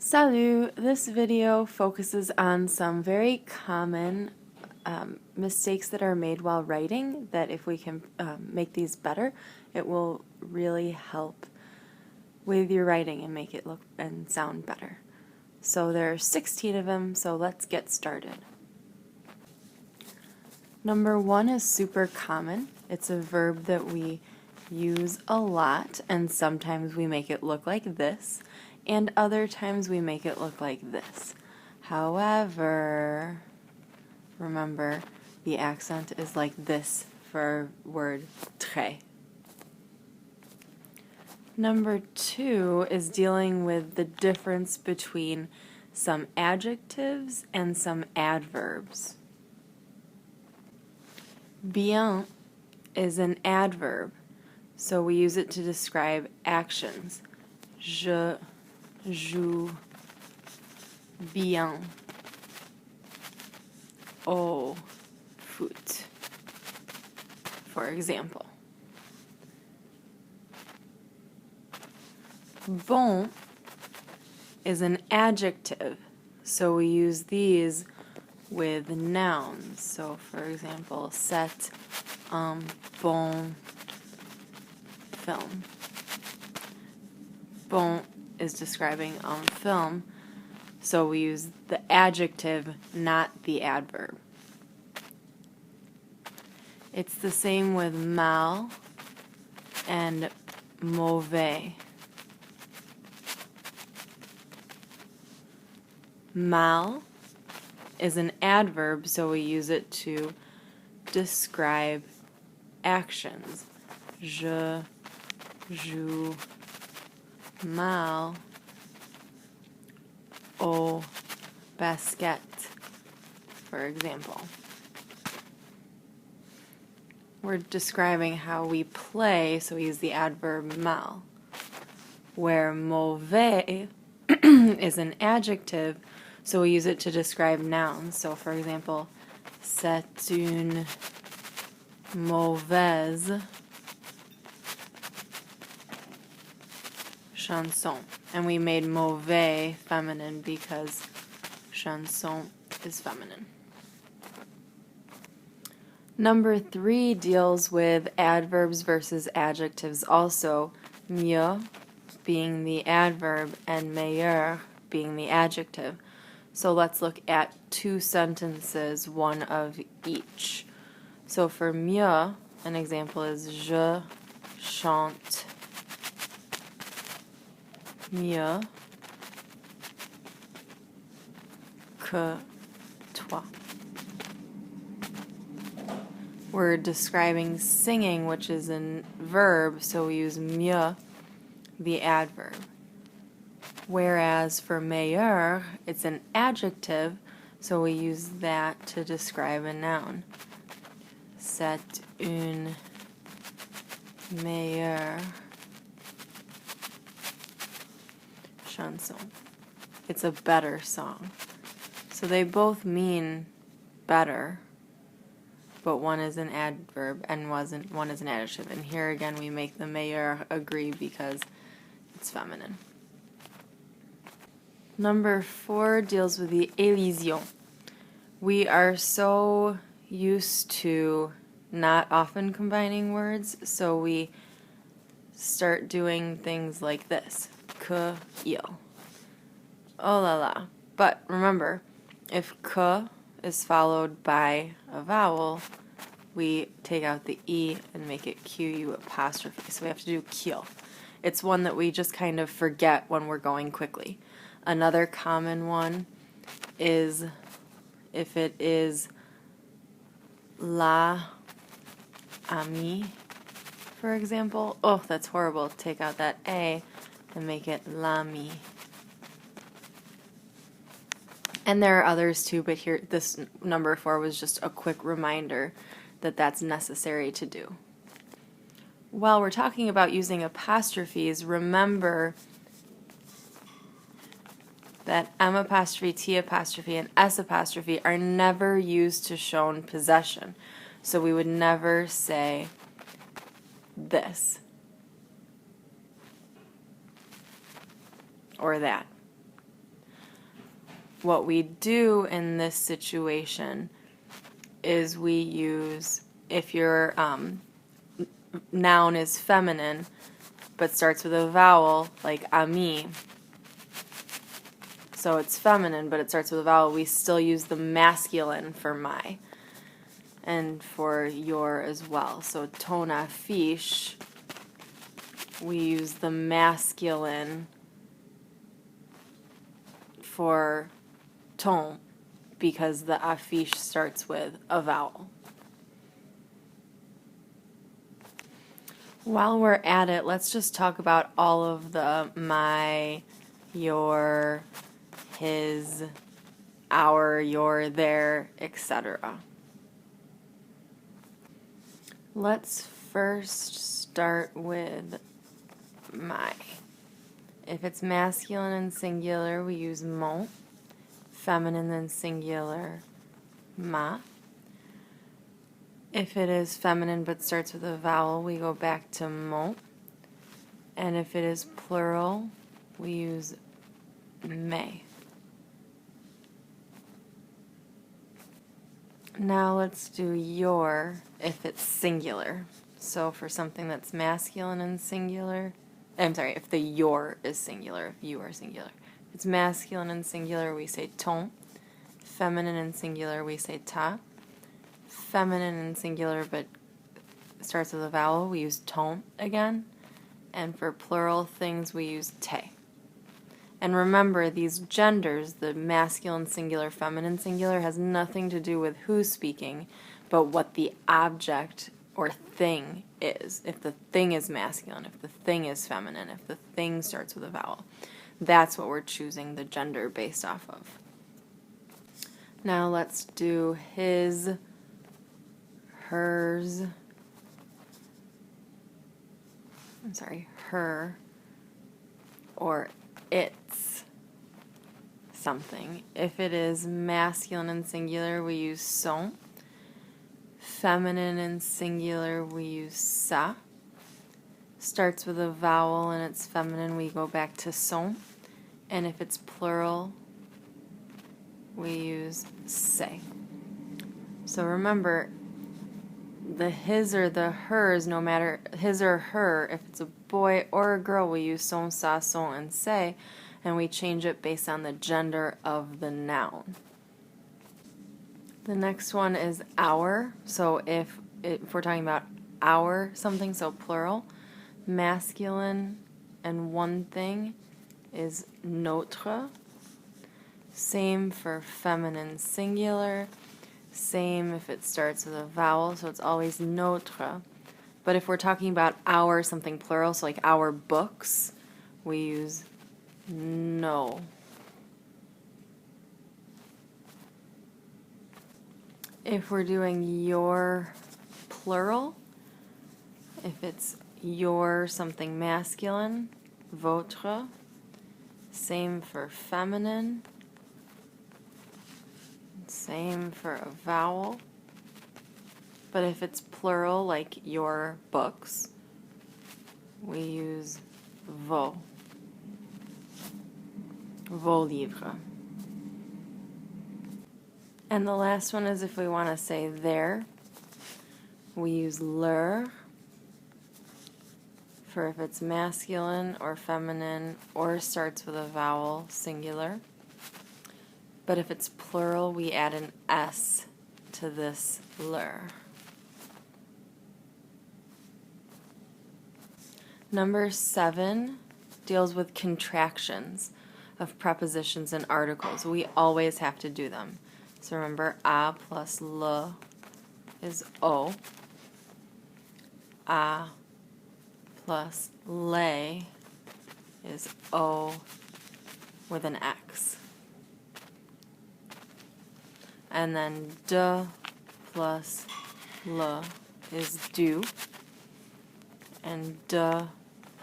Salut! This video focuses on some very common mistakes that are made while writing, that if we can make these better, it will really help with your writing and make it look and sound better. So there are 16 of them, so let's get started. Number 1 is super common. It's a verb that we use a lot, and sometimes we make it look like this, and other times we make it look like this. However, remember, the accent is like this for our word très. Number 2 is dealing with the difference between some adjectives and some adverbs. Bien is an adverb, so we use it to describe actions. Je joue bien au foot, for example. Bon is an adjective, so we use these with nouns. So, for example, c'est un bon film. Bon is describing film, so we use the adjective, not the adverb. It's the same with mal and mauvais. Mal is an adverb, so we use it to describe actions. Je joue mal au basket, for example. We're describing how we play, so we use the adverb mal. Where mauvais is an adjective, so we use it to describe nouns. So, for example, c'est une mauvaise chanson. And we made mauvais feminine because chanson is feminine. Number 3 deals with adverbs versus adjectives also. Mieux being the adverb and meilleur being the adjective. So let's look at 2 sentences, one of each. So for mieux, an example is je chante mieux que toi. We're describing singing, which is a verb, so we use mieux, the adverb. Whereas for meilleur, it's an adjective, so we use that to describe a noun. C'est une meilleure chanson. It's a better song. So they both mean better, but one is an adverb and one is an adjective. And here again we make the meilleur agree because it's feminine. Number 4 deals with the elision. We are so used to not often combining words, so we start doing things like this. Que il. Oh la la. But remember, if que is followed by a vowel, we take out the E and make it Q-U apostrophe. So we have to do qu'il. It's one that we just kind of forget when we're going quickly. Another common one is if it is la amie, for example. Oh, that's horrible. Take out that A and make it l'ami. And there are others too, but here, this number 4 was just a quick reminder that that's necessary to do. While we're talking about using apostrophes, remember that M apostrophe, T apostrophe, and S apostrophe are never used to show possession. So we would never say this or that. what we do in this situation is we use, if your noun is feminine but starts with a vowel, like ami, so it's feminine but it starts with a vowel, we still use the masculine for my and for your as well. So ton affiche, we use the masculine for ton because the affiche starts with a vowel. While we're at it, let's just talk about all of the my, your, his, our, your, their, etc. Let's first start with my. If it's masculine and singular, we use mon. Feminine and singular, ma. If it is feminine but starts with a vowel, we go back to mon. And if it is plural, we use me. Now let's do your if it's singular. So for something that's masculine and singular, if the your is singular, if you are singular. If it's masculine and singular, we say ton. Feminine and singular, we say ta. Feminine and singular, but starts with a vowel, we use ton again. And for plural things, we use te. And remember, these genders, the masculine singular, feminine singular, has nothing to do with who's speaking, but what the object or thing is. If the thing is masculine, if the thing is feminine, if the thing starts with a vowel. That's what we're choosing the gender based off of. Now let's do his, hers, her, or its something. If it is masculine and singular, we use son. Feminine and singular, we use sa. Starts with a vowel and it's feminine, we go back to son. And if it's plural, we use se. So remember, the his or the hers, no matter his or her, if it's a boy or a girl, we use son, sa, son, and se, and we change it based on the gender of the noun. The next one is our. So if we're talking about our something, so plural, masculine and one thing is notre. Same for feminine singular. Same if it starts with a vowel, so it's always notre. But if we're talking about our something plural, so like our books, we use no. If we're doing your plural, if it's your something masculine, votre. Same for feminine. Same for a vowel. But if it's plural, like your books, we use vos. Vos livres. And the last one is if we want to say their, we use leur. For if it's masculine or feminine or starts with a vowel, singular. But if it's plural, we add an S to this leur. Number 7 deals with contractions of prepositions and articles. We always have to do them. So remember, a plus le is o. A plus le is o with an X. And then de plus le is do. And de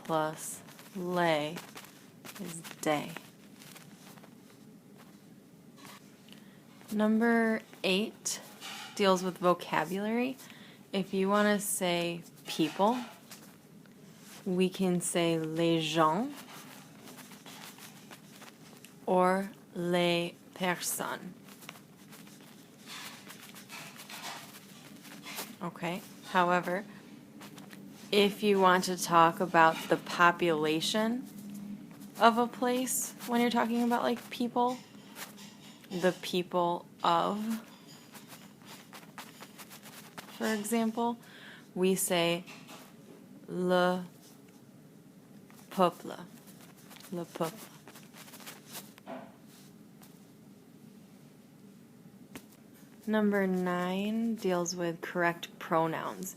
plus le is day. Number 8 deals with vocabulary. If you want to say people, we can say les gens or les personne. Okay, however, if you want to talk about the population of a place when you're talking about like people, the people of, for example, we say le peuple, le peuple. Number 9 deals with correct pronouns.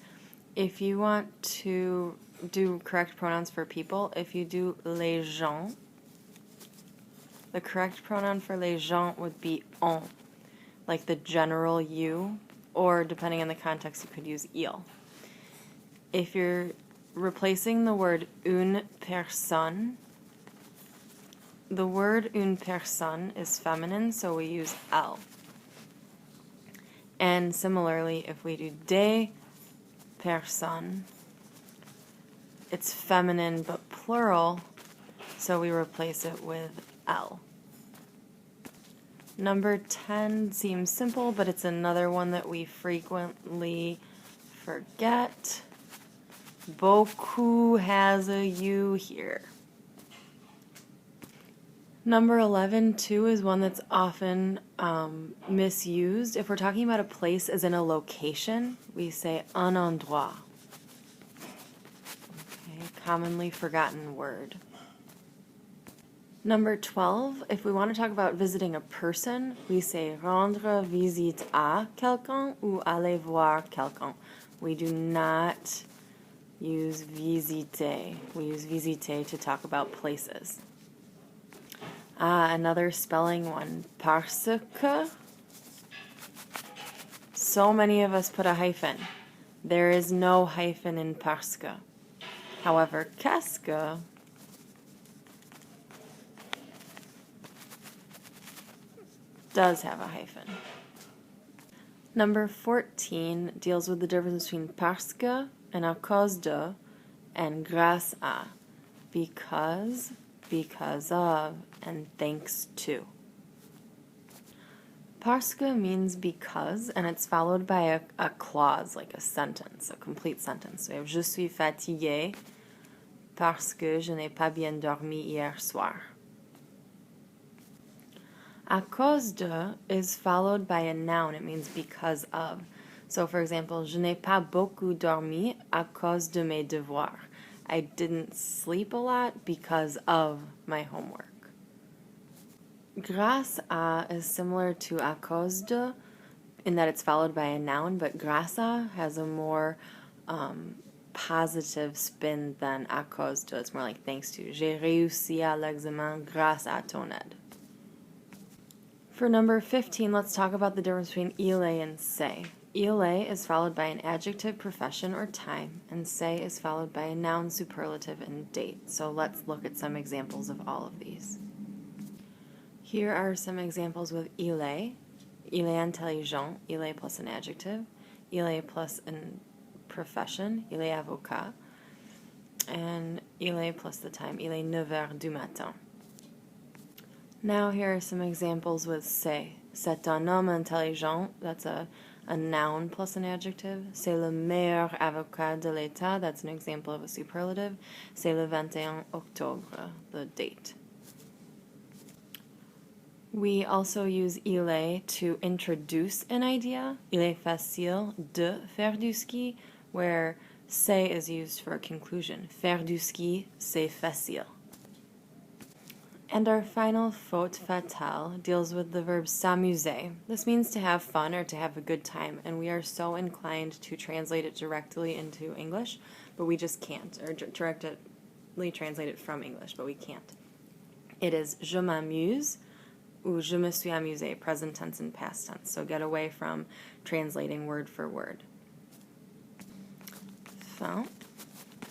If you want to do correct pronouns for people, if you do les gens, the correct pronoun for les gens would be on, like the general you, or depending on the context, you could use il. If you're replacing the word une personne, the word une personne is feminine, so we use elle. And similarly, if we do des personnes, it's feminine but plural, so we replace it with elle. Number 10 seems simple, but it's another one that we frequently forget. Beaucoup has a U here. Number 11, too, is one that's often misused. If we're talking about a place as in a location, we say un endroit. Okay, commonly forgotten word. Number 12, if we want to talk about visiting a person, we say rendre visite à quelqu'un ou aller voir quelqu'un. We do not use visiter. We use visiter to talk about places. Another spelling one, parce que. So many of us put a hyphen. There is no hyphen in parce que. However, qu'est-ce que does have a hyphen. Number 14 deals with the difference between parce que and à cause de and grâce à. Because of, and thanks to. Parce que means because, and it's followed by a clause, like a sentence, a complete sentence. So we have je suis fatigué parce que je n'ai pas bien dormi hier soir. À cause de is followed by a noun. It means because of. So, for example, je n'ai pas beaucoup dormi à cause de mes devoirs. I didn't sleep a lot because of my homework. Grâce à is similar to à cause de in that it's followed by a noun, but grâce à has a more positive spin than à cause de. It's more like thanks to. J'ai réussi à l'examen grâce à ton aide. For number 15, let's talk about the difference between il est and c'est. Il est is followed by an adjective, profession, or time, and c'est is followed by a noun, superlative, and date. So let's look at some examples of all of these. Here are some examples with il est intelligent, il est plus an adjective, il est plus a profession, il est avocat, and il est plus the time, il est 9h du matin. Now here are some examples with c'est. C'est un homme intelligent, that's a noun plus an adjective. C'est le meilleur avocat de l'État, that's an example of a superlative. C'est le 21 octobre, the date. We also use il est to introduce an idea. Il est facile de faire du ski, where c'est is used for a conclusion. Faire du ski, c'est facile. And our final faute fatale deals with the verb s'amuser. This means to have fun or to have a good time, and we are so inclined to translate it directly into English, but we just can't, or directly translate it from English, but we can't. It is je m'amuse ou je me suis amusé, present tense and past tense, so get away from translating word for word. So,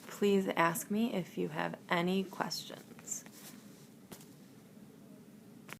please ask me if you have any questions.